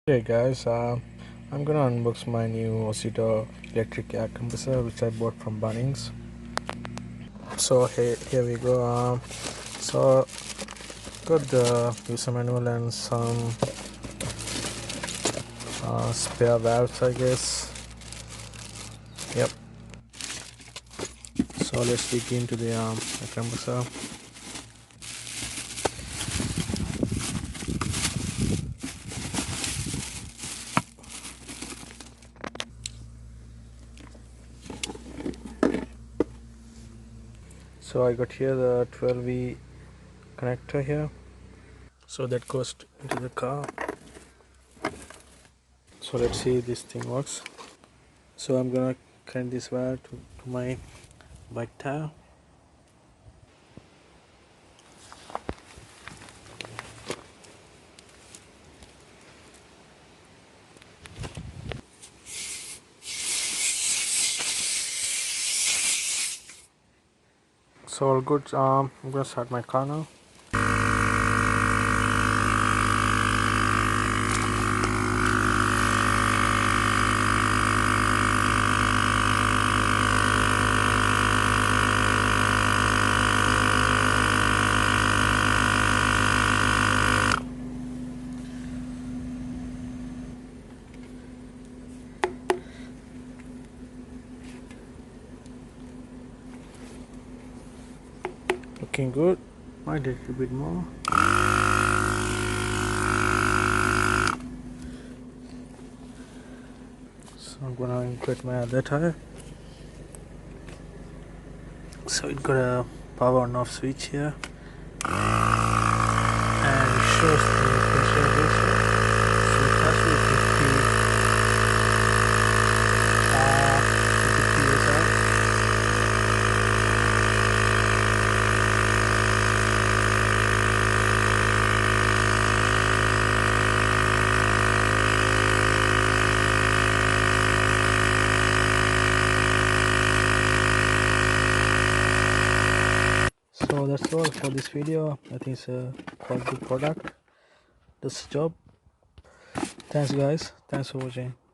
Hey guys, I'm gonna unbox my new Ozito electric air compressor which I bought from Bunnings. So here we go. So got the user manual and some spare valves, I guess. Yep. So let's dig into the air compressor. So I got here the 12V connector here. So that goes into the car. So let's see if this thing works. So I'm gonna connect this wire to my bike tire. So all good. I'm gonna start my car now. Looking good. Might do a little bit more. So I'm gonna include my other tire. So it got a power on off switch here, and it shows the pressure ratio. So it has to be 50 psi. So that's all for this video. I think it's a quite good product. Does the job. Thanks guys. Thanks for watching.